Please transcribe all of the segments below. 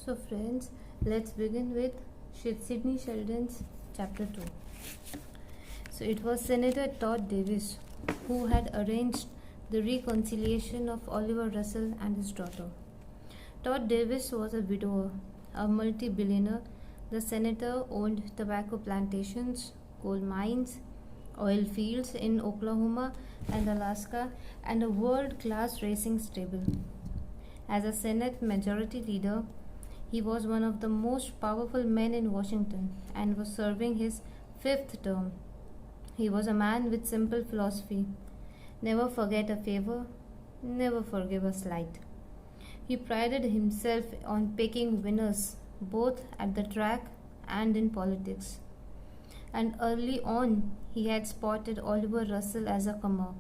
So, friends, let's begin with Sidney Sheldon's chapter 2. So, it was Senator Todd Davis who had arranged the reconciliation of Oliver Russell and his daughter. Todd Davis was a widower, a multi billionaire. The senator owned tobacco plantations, coal mines, oil fields in Oklahoma and Alaska, and a world class racing stable. As a Senate Majority Leader, he was one of the most powerful men in Washington and was serving his fifth term. He was a man with simple philosophy: never forget a favor, never forgive a slight. He prided himself on picking winners both at the track and in politics. And early on, he had spotted Oliver Russell as a comer.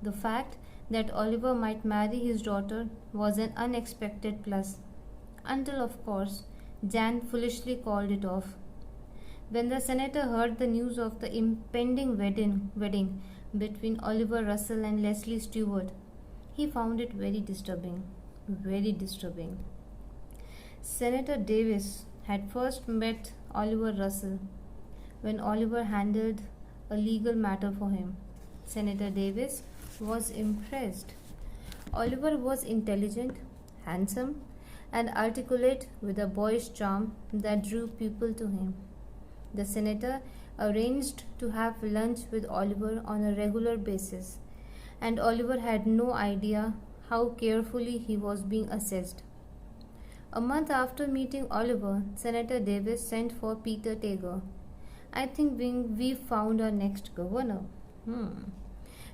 The fact that Oliver might marry his daughter was an unexpected plus, until, of course, Jan foolishly called it off. When the senator heard the news of the impending wedding between Oliver Russell and Leslie Stewart, he found it very disturbing. Very disturbing. Senator Davis had first met Oliver Russell when Oliver handled a legal matter for him. Senator Davis was impressed. Oliver was intelligent, handsome, and articulate with a boyish charm that drew people to him. The senator arranged to have lunch with Oliver on a regular basis, and Oliver had no idea how carefully he was being assessed. A month after meeting Oliver, Senator Davis sent for Peter Tager. I think we found our next governor.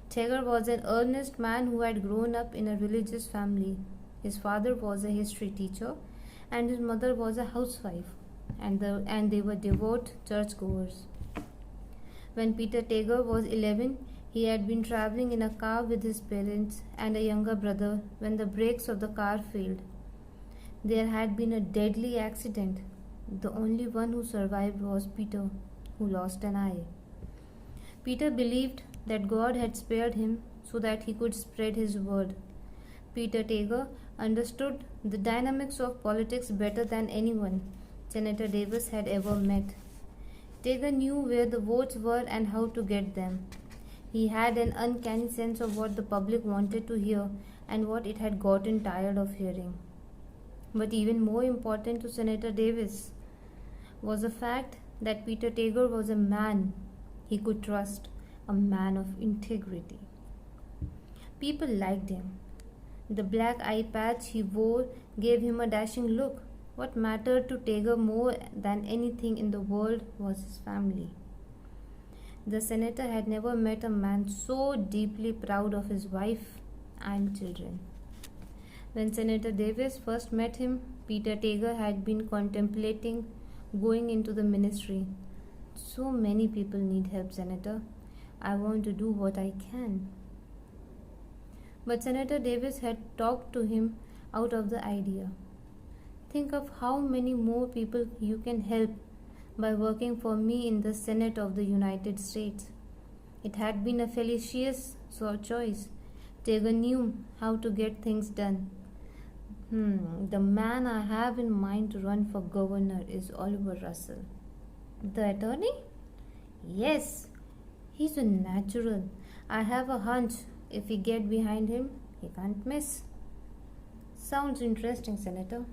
Tager was an earnest man who had grown up in a religious family. His father was a history teacher and his mother was a housewife, and they were devout churchgoers. When Peter Tager was 11, he had been traveling in a car with his parents and a younger brother when the brakes of the car failed. There had been a deadly accident. The only one who survived was Peter, who lost an eye. Peter believed that God had spared him so that he could spread his word. Peter Tager understood the dynamics of politics better than anyone Senator Davis had ever met. Tager knew where the votes were and how to get them. He had an uncanny sense of what the public wanted to hear and what it had gotten tired of hearing. But even more important to Senator Davis was the fact that Peter Tager was a man he could trust, a man of integrity. People liked him. The black eye patch he wore gave him a dashing look. What mattered to Tager more than anything in the world was his family. The senator had never met a man so deeply proud of his wife and children. When Senator Davis first met him, Peter Tager had been contemplating going into the ministry. So many people need help, Senator. I want to do what I can. But Senator Davis had talked to him out of the idea. Think of how many more people you can help by working for me in the Senate of the United States. It had been a felicitous choice. Tager knew how to get things done. The man I have in mind to run for governor is Oliver Russell. The attorney? Yes, he's a natural. I have a hunch if we get behind him, he can't miss. Sounds interesting, Senator.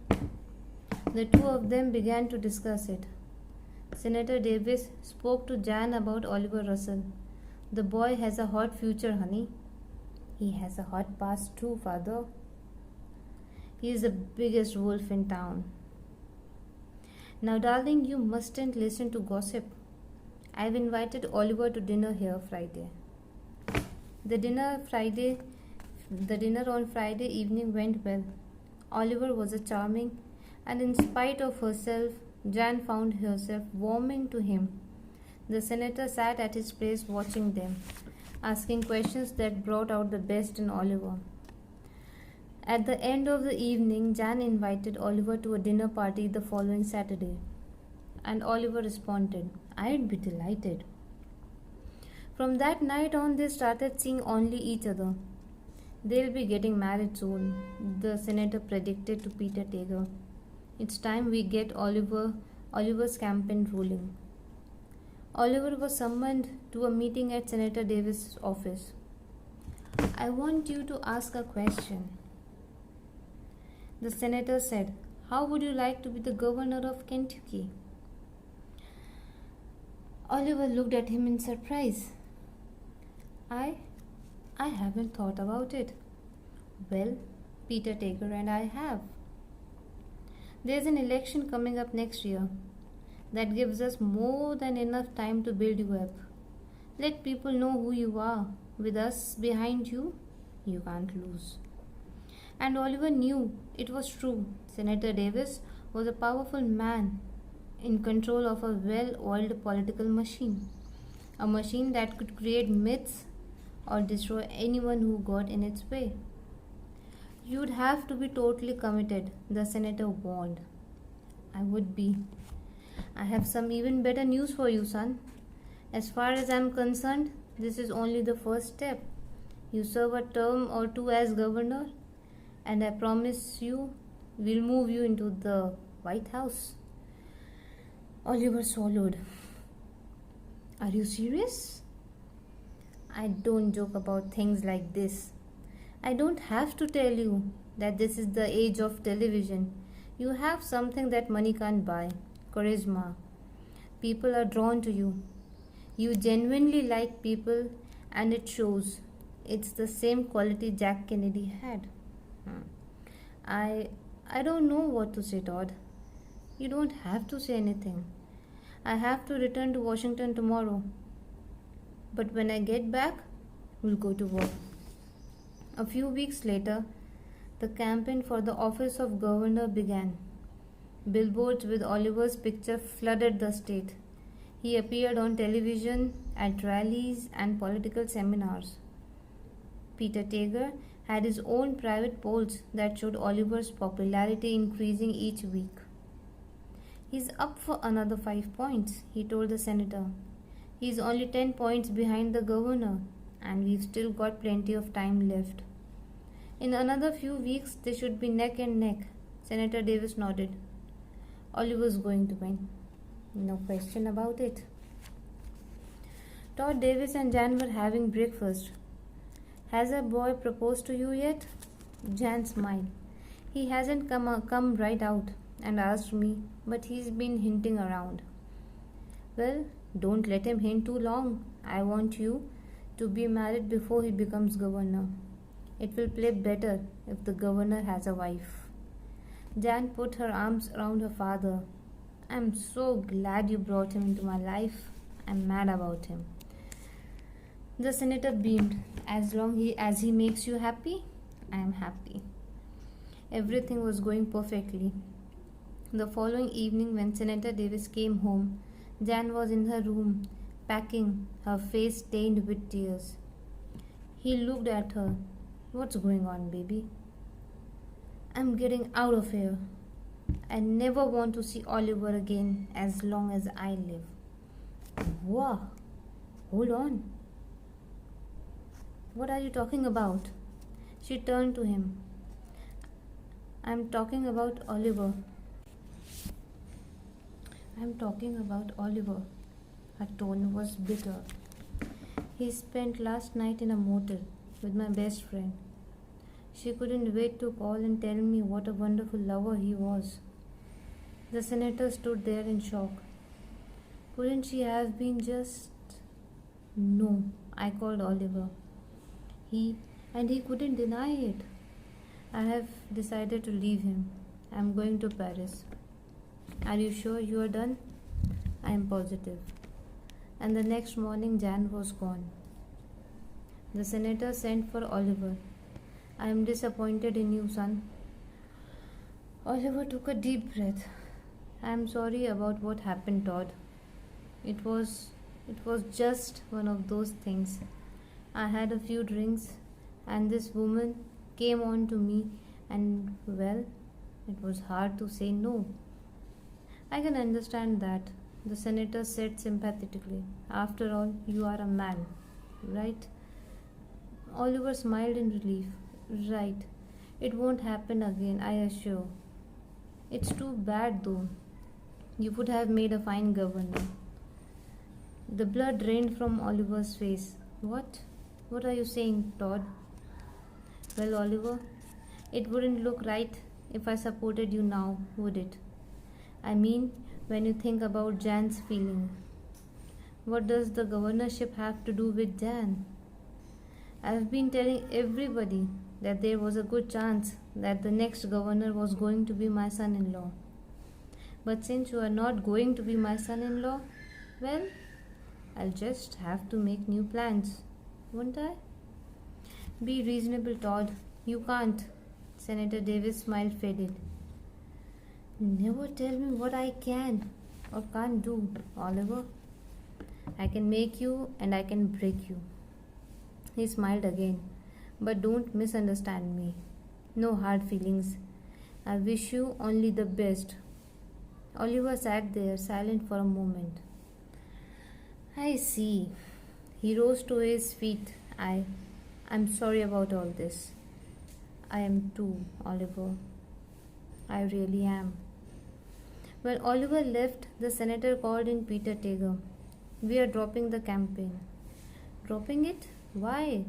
The two of them began to discuss it. Senator Davis spoke to Jan about Oliver Russell. The boy has a hot future, honey. He has a hot past too, father. He is the biggest wolf in town. Now, darling, you mustn't listen to gossip. I've invited Oliver to dinner here Friday. The dinner on Friday evening went well. Oliver was a charming, and in spite of herself, Jan found herself warming to him. The senator sat at his place watching them, asking questions that brought out the best in Oliver. At the end of the evening, Jan invited Oliver to a dinner party the following Saturday, and Oliver responded, I'd be delighted. From that night on, they started seeing only each other. They'll be getting married soon, the senator predicted to Peter Tager. It's time we get Oliver's campaign rolling. Oliver was summoned to a meeting at Senator Davis' office. I want you to ask a question. The senator said, "How would you like to be the governor of Kentucky?" Oliver looked at him in surprise. I I haven't thought about it. Well, Peter Tager and I have. There's an election coming up next year. That gives us more than enough time to build you up. Let people know who you are. With us behind you, you can't lose. And Oliver knew it was true. Senator Davis was a powerful man in control of a well oiled political machine. A machine that could create myths or destroy anyone who got in its way. You'd have to be totally committed, the senator warned. I would be. I have some even better news for you, son. As far as I'm concerned, this is only the first step. You serve a term or two as governor, and I promise you we'll move you into the White House. Oliver swallowed. Are you serious? I don't joke about things like this. I don't have to tell you that this is the age of television. You have something that money can't buy: charisma. People are drawn to you. You genuinely like people, and it shows. It's the same quality Jack Kennedy had. I don't know what to say, Todd. You don't have to say anything. I have to return to Washington tomorrow. But when I get back, we'll go to work. A few weeks later, the campaign for the office of governor began. Billboards with Oliver's picture flooded the state. He appeared on television, at rallies, and political seminars. Peter Tager had his own private polls that showed Oliver's popularity increasing each week. He's up for another 5 points, he told the senator. He's only 10 points behind the governor, and we've still got plenty of time left. In another few weeks, they should be neck and neck. Senator Davis nodded. Oliver's going to win. No question about it. Todd Davis and Jan were having breakfast. Has a boy proposed to you yet? Jan smiled. He hasn't come right out and asked me, but he's been hinting around. Well, don't let him hint too long. I want you to be married before he becomes governor. It will play better if the governor has a wife. Jan put her arms around her father. I'm so glad you brought him into my life. I'm mad about him. The senator beamed. As he makes you happy, I am happy. Everything was going perfectly. The following evening, when Senator Davis came home, Jan was in her room, packing, her face stained with tears. He looked at her. What's going on, baby? I'm getting out of here. I never want to see Oliver again as long as I live. Whoa, hold on. What are you talking about? She turned to him. I'm talking about Oliver. I'm talking about Oliver. Her tone was bitter. He spent last night in a motel with my best friend. She couldn't wait to call and tell me what a wonderful lover he was. The senator stood there in shock. Couldn't she have been just... No, I called Oliver. He couldn't deny it. I have decided to leave him. I'm going to Paris. Are you sure you are done? I am positive. And the next morning Jan was gone. The senator sent for Oliver. I am disappointed in you, son. Oliver took a deep breath. I am sorry about what happened, Todd. It was just one of those things. I had a few drinks and this woman came on to me and, well, it was hard to say no. I can understand that, the senator said sympathetically. After all, you are a man, right? Oliver smiled in relief. Right. It won't happen again, I assure. It's too bad though. You would have made a fine governor. The blood drained from Oliver's face. What? What are you saying, Todd? Well, Oliver, it wouldn't look right if I supported you now, would it? I mean, when you think about Jan's feeling. What does the governorship have to do with Jan? I've been telling everybody that there was a good chance that the next governor was going to be my son in law. But since you are not going to be my son in law, well, I'll just have to make new plans, won't I? Be reasonable, Todd. You can't. Senator Davis' smile faded. Never tell me what I can or can't do, Oliver. I can make you and I can break you. He smiled again. But don't misunderstand me. No hard feelings. I wish you only the best. Oliver sat there, silent for a moment. I see. He rose to his feet. I'm sorry about all this. I am too, Oliver. I really am. When Oliver left, the senator called in Peter Tager. We are dropping the campaign. Dropping it? Why?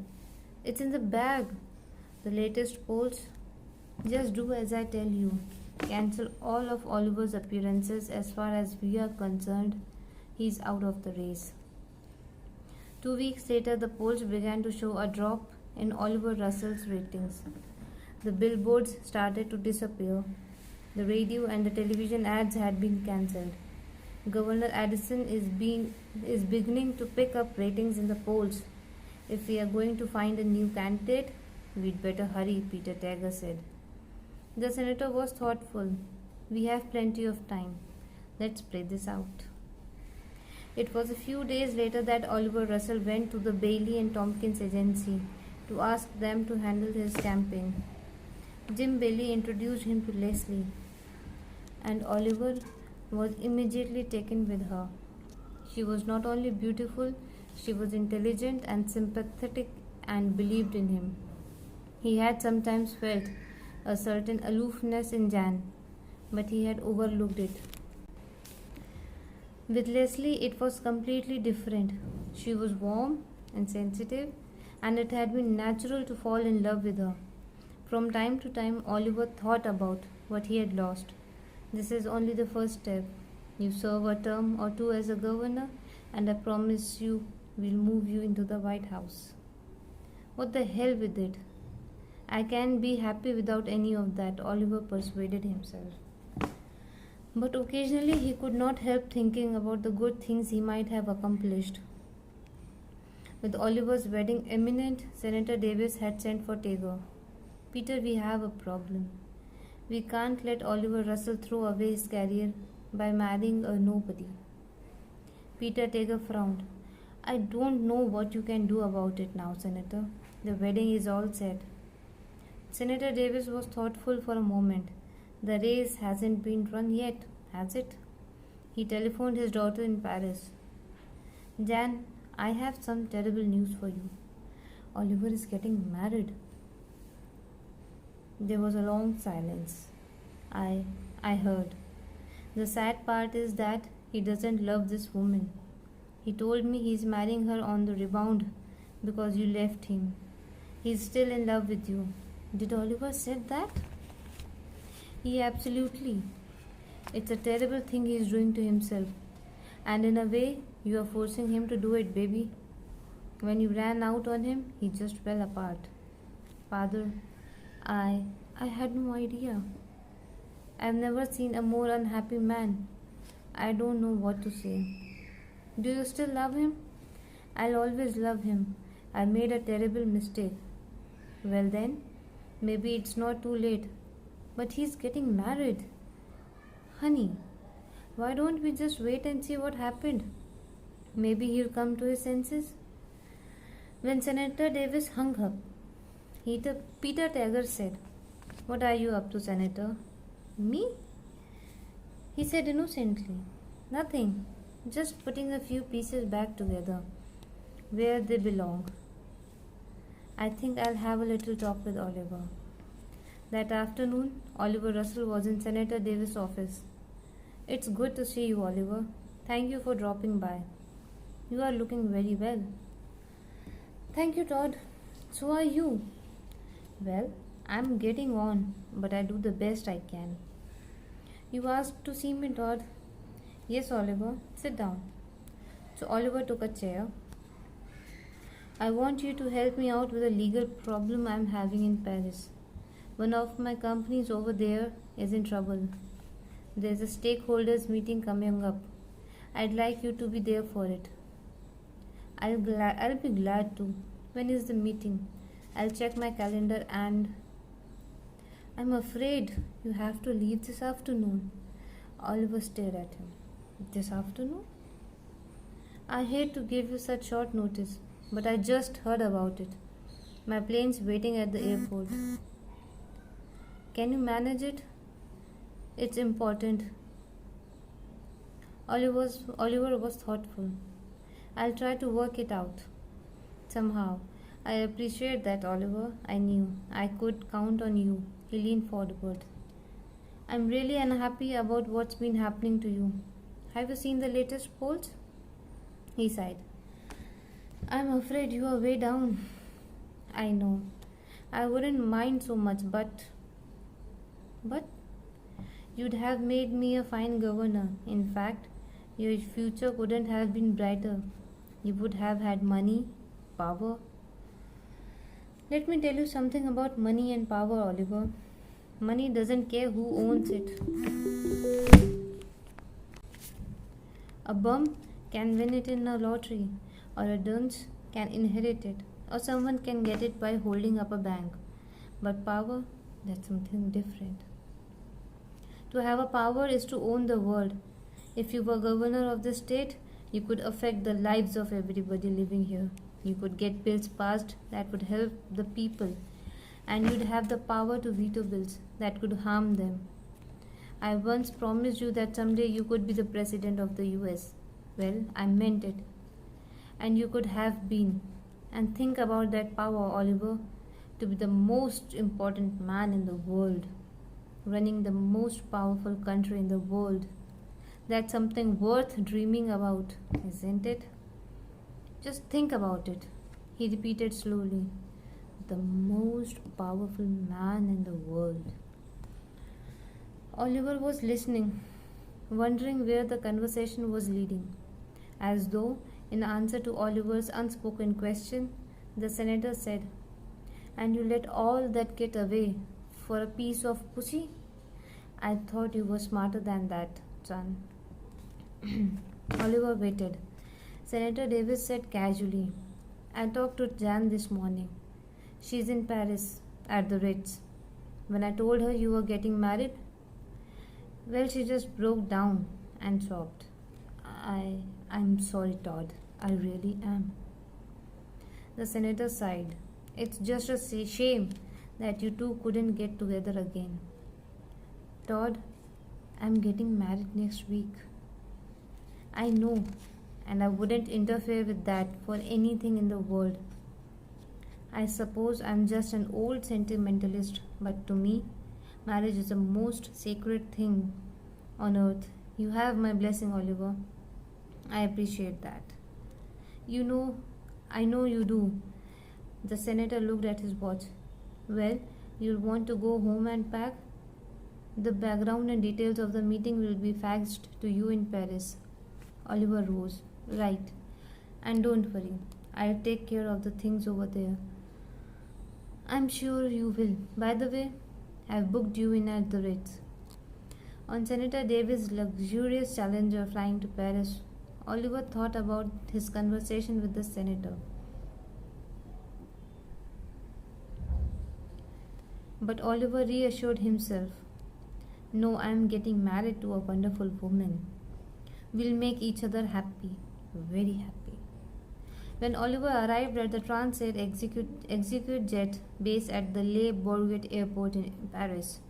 It's in the bag. The latest polls. Just do as I tell you. Cancel all of Oliver's appearances. As far as we are concerned, he's out of the race. 2 weeks later, the polls began to show a drop in Oliver Russell's ratings. The billboards started to disappear. The radio and the television ads had been cancelled. Governor Addison is beginning to pick up ratings in the polls. If we are going to find a new candidate, we'd better hurry, Peter Tager said. The senator was thoughtful. We have plenty of time. Let's play this out. It was a few days later that Oliver Russell went to the Bailey and Tompkins agency to ask them to handle his campaign. Jim Bailey introduced him to Leslie, and Oliver was immediately taken with her. She was not only beautiful, she was intelligent and sympathetic and believed in him. He had sometimes felt a certain aloofness in Jan, but he had overlooked it. With Leslie, it was completely different. She was warm and sensitive, and it had been natural to fall in love with her. From time to time, Oliver thought about what he had lost. This is only the first step. You serve a term or two as a governor, and I promise you we'll move you into the White House. What the hell with it? I can't be happy without any of that, Oliver persuaded himself. But occasionally he could not help thinking about the good things he might have accomplished. With Oliver's wedding imminent, Senator Davis had sent for Tager. Peter, we have a problem. We can't let Oliver Russell throw away his career by marrying a nobody. Peter Tager frowned. I don't know what you can do about it now, Senator. The wedding is all set. Senator Davis was thoughtful for a moment. The race hasn't been run yet, has it? He telephoned his daughter in Paris. Jan, I have some terrible news for you. Oliver is getting married. There was a long silence. I heard. The sad part is that he doesn't love this woman. He told me he's marrying her on the rebound because you left him. He's still in love with you. Did Oliver said that? He absolutely. It's a terrible thing he's doing to himself. And in a way, you are forcing him to do it, baby. When you ran out on him, he just fell apart. Father, I had no idea. I've never seen a more unhappy man. I don't know what to say. Do you still love him? I'll always love him. I made a terrible mistake. Well then, maybe it's not too late. But he's getting married. Honey, why don't we just wait and see what happened? Maybe he'll come to his senses. When Senator Davis hung up, Peter Tager said, What are you up to, Senator? Me? He said innocently. Nothing. Just putting a few pieces back together, where they belong. I think I'll have a little talk with Oliver. That afternoon, Oliver Russell was in Senator Davis' office. It's good to see you, Oliver. Thank you for dropping by. You are looking very well. Thank you, Todd. So are you. Well, I'm getting on, but I do the best I can. You asked to see me, Todd. Yes, Oliver. Sit down. So Oliver took a chair. I want you to help me out with a legal problem I'm having in Paris. One of my companies over there is in trouble. There's a stakeholders meeting coming up. I'd like you to be there for it. I'll be glad to. When is the meeting? I'll check my calendar and I'm afraid you have to leave this afternoon. Oliver stared at him. This afternoon? I hate to give you such short notice, but I just heard about it. My plane's waiting at the airport. Can you manage it? It's important. Oliver was thoughtful. I'll try to work it out. Somehow. I appreciate that, Oliver. I knew I could count on you. He leaned forward. I'm really unhappy about what's been happening to you. Have you seen the latest polls? He sighed. I'm afraid you are way down. I know. I wouldn't mind so much, but you'd have made me a fine governor. In fact, your future couldn't have been brighter. You would have had money, power. Let me tell you something about money and power, Oliver. Money doesn't care who owns it. A bum can win it in a lottery, or a dunce can inherit it, or someone can get it by holding up a bank. But power, that's something different. To have a power is to own the world. If you were governor of the state, you could affect the lives of everybody living here. You could get bills passed that would help the people, and you'd have the power to veto bills that could harm them. I once promised you that someday you could be the president of the US. Well, I meant it. And you could have been. And think about that power, Oliver, to be the most important man in the world, running the most powerful country in the world. That's something worth dreaming about, isn't it? Just think about it, he repeated slowly. The most powerful man in the world. Oliver was listening, wondering where the conversation was leading. As though, in answer to Oliver's unspoken question, the senator said, And you let all that get away for a piece of pussy? I thought you were smarter than that, son. Oliver waited. Senator Davis said casually, I talked to Jan this morning. She's in Paris, at the Ritz. When I told her you were getting married, well, she just broke down and sobbed. I'm sorry, Todd. I really am. The senator sighed. It's just a shame that you two couldn't get together again. Todd, I'm getting married next week. I know, and I wouldn't interfere with that for anything in the world. I suppose I'm just an old sentimentalist, but to me, marriage is the most sacred thing on earth. You have my blessing, Oliver. I appreciate that. I know you do. The senator looked at his watch. Well, you'll want to go home and pack? The background and details of the meeting will be faxed to you in Paris. Oliver rose. Right. And don't worry. I'll take care of the things over there. I'm sure you will. By the way, I've booked you in at the Ritz. On Senator Davis' luxurious Challenger flying to Paris, Oliver thought about his conversation with the senator. But Oliver reassured himself. No, I'm getting married to a wonderful woman. We'll make each other happy, very happy. When Oliver arrived at the Transair executive jet base at the Le Bourget airport in Paris,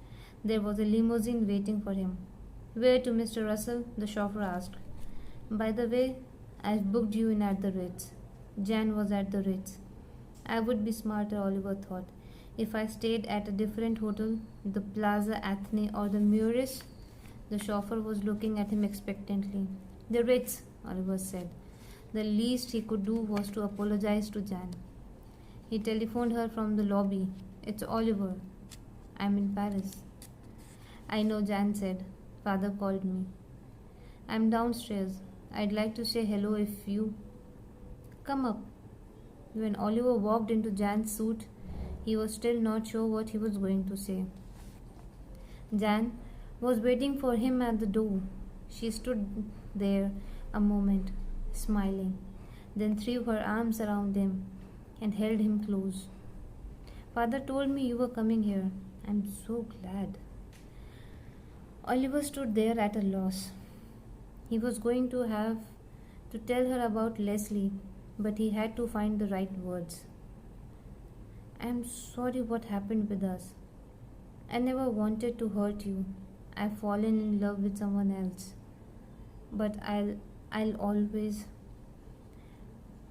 there was a limousine waiting for him. Where to, Mr. Russell? The chauffeur asked. By the way, I've booked you in at the Ritz. Jan was at the Ritz. I would be smarter, Oliver thought. If I stayed at a different hotel, the Plaza Athene or the Muris, the chauffeur was looking at him expectantly. The Ritz, Oliver said. The least he could do was to apologize to Jan. He telephoned her from the lobby. It's Oliver. I'm in Paris. I know, Jan said. Father called me. I'm downstairs. I'd like to say hello if you. Come up. When Oliver walked into Jan's suite, he was still not sure what he was going to say. Jan was waiting for him at the door. She stood there a moment, smiling, then threw her arms around him and held him close. Father told me you were coming here. I'm so glad. Oliver stood there at a loss. He was going to have to tell her about Leslie, but he had to find the right words. I'm sorry what happened with us. I never wanted to hurt you. I've fallen in love with someone else. But I'll always.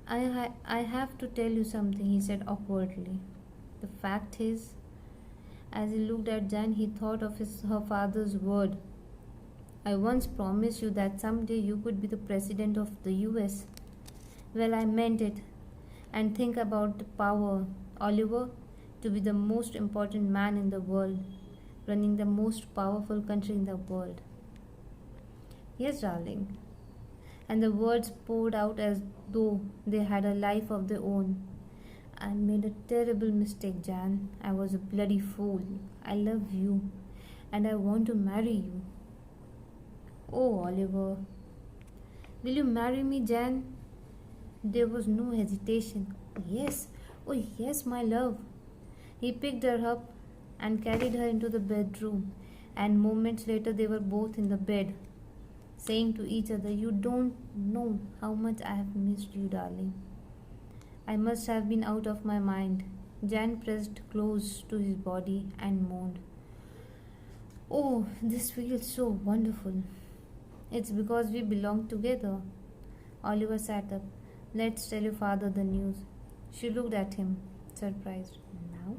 I have to tell you something, he said awkwardly. The fact is, as he looked at Jan, he thought of her father's word. I once promised you that someday you could be the president of the US. Well, I meant it. And think about the power, Oliver, to be the most important man in the world, running the most powerful country in the world. Yes, darling. And the words poured out as though they had a life of their own. I made a terrible mistake, Jan. I was a bloody fool. I love you, and I want to marry you. Oh, Oliver. Will you marry me, Jan? There was no hesitation. Yes, oh yes, my love. He picked her up and carried her into the bedroom, and moments later they were both in the bed, saying to each other, You don't know how much I have missed you, darling. I must have been out of my mind. Jan pressed close to his body and moaned. Oh, this feels so wonderful. It's because we belong together. Oliver sat up. Let's tell your father the news. She looked at him, surprised. Now?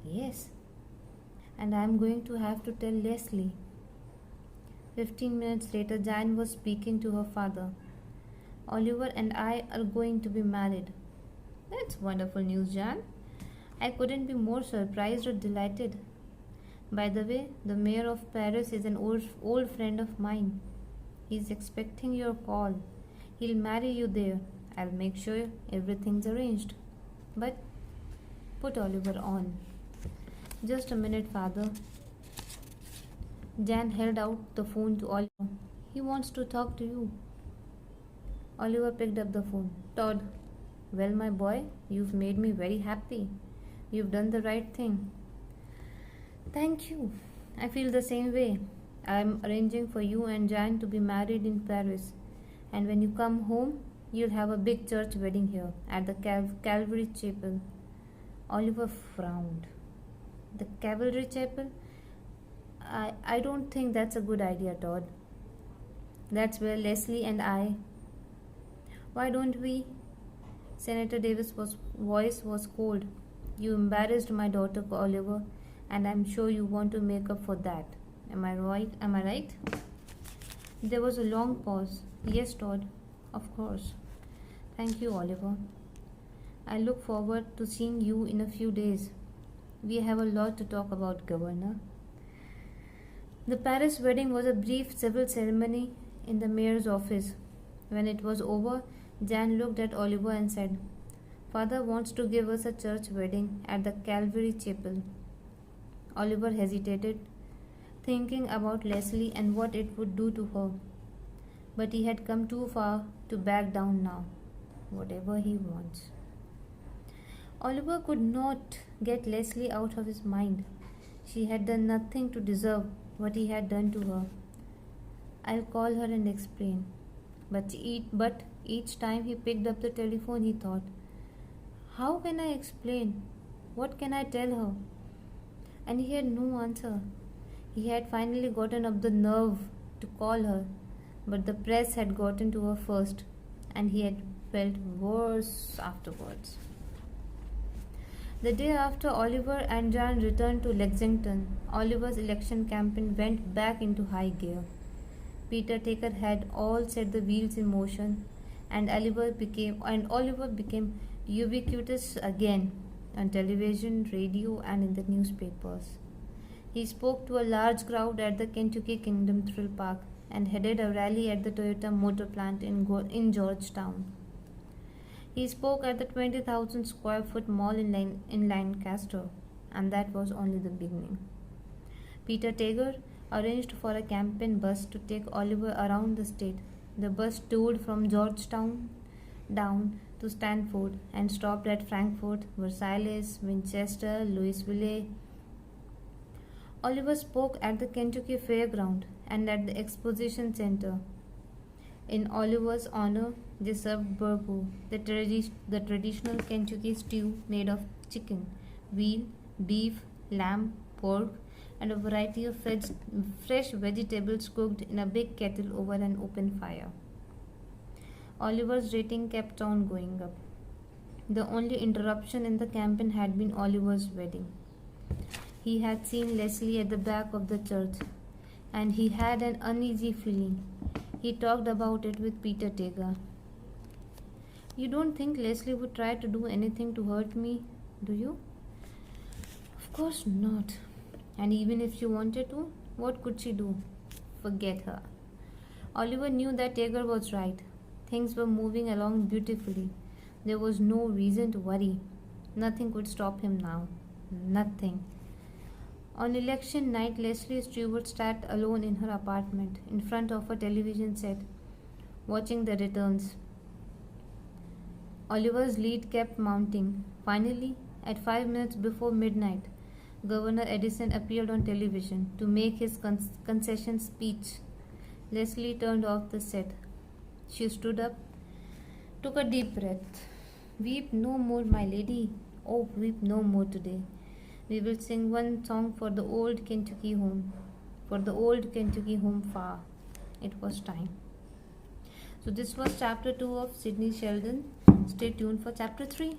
Yes. And I'm going to have to tell Leslie. 15 minutes later, Jan was speaking to her father. Oliver and I are going to be married. That's wonderful news, Jan. I couldn't be more surprised or delighted. By the way, the mayor of Paris is an old friend of mine. He's expecting your call. He'll marry you there. I'll make sure everything's arranged. But put Oliver on. Just a minute, father. Jan held out the phone to Oliver. He wants to talk to you. Oliver picked up the phone. Todd. Well, my boy, you've made me very happy. You've done the right thing. Thank you. I feel the same way. I'm arranging for you and Jan to be married in Paris. And when you come home, you'll have a big church wedding here at the Calvary Chapel. Oliver frowned. The Calvary Chapel? I don't think that's a good idea, Todd. That's where Leslie and I. Why don't we? Senator Davis' voice was cold. You embarrassed my daughter, Oliver, and I'm sure you want to make up for that. Am I right? There was a long pause. Yes, Todd. Of course. Thank you, Oliver. I look forward to seeing you in a few days. We have a lot to talk about, Governor. The Paris wedding was a brief civil ceremony in the mayor's office. When it was over, Jan looked at Oliver and said, Father wants to give us a church wedding at the Calvary Chapel. Oliver hesitated, thinking about Leslie and what it would do to her. But he had come too far to back down now. Whatever he wants. Oliver could not get Leslie out of his mind. She had done nothing to deserve what he had done to her. I'll call her and explain. But each time he picked up the telephone, he thought, how can I explain? What can I tell her? And he had no answer. He had finally gotten up the nerve to call her, but the press had gotten to her first, and he had felt worse afterwards. The day after Oliver and Jan returned to Lexington, Oliver's election campaign went back into high gear. Peter Taker had all set the wheels in motion, and Oliver became ubiquitous again on television, radio, and in the newspapers. He spoke to a large crowd at the Kentucky Kingdom Thrill Park and headed a rally at the Toyota Motor Plant in Georgetown. He spoke at the 20,000 square foot mall in Lancaster, and that was only the beginning. Peter Tager arranged for a campaign bus to take Oliver around the state. The bus toured from Georgetown down to Stanford and stopped at Frankfort, Versailles, Winchester, Louisville. Oliver spoke at the Kentucky Fairground and at the Exposition Center. In Oliver's honor, they served burgoo, the traditional Kentucky stew made of chicken, veal, beef, lamb, pork, and a variety of fresh vegetables cooked in a big kettle over an open fire. Oliver's rating kept on going up. The only interruption in the campaign had been Oliver's wedding. He had seen Leslie at the back of the church, and he had an uneasy feeling. He talked about it with Peter Tager. "You don't think Leslie would try to do anything to hurt me, do you?" "Of course not. And even if she wanted to, what could she do?" "Forget her." Oliver knew that Tager was right. Things were moving along beautifully. There was no reason to worry. Nothing could stop him now. Nothing. On election night, Leslie Stewart sat alone in her apartment, in front of a television set, watching the returns. Oliver's lead kept mounting. Finally, at 5 minutes before midnight, Governor Edison appeared on television to make his concession speech. Leslie turned off the set. She stood up, took a deep breath. "Weep no more, my lady. Oh, weep no more today. We will sing one song for the old Kentucky home, for the old Kentucky home far. It was time." So this was chapter 2 of Sidney Sheldon. Stay tuned for chapter 3.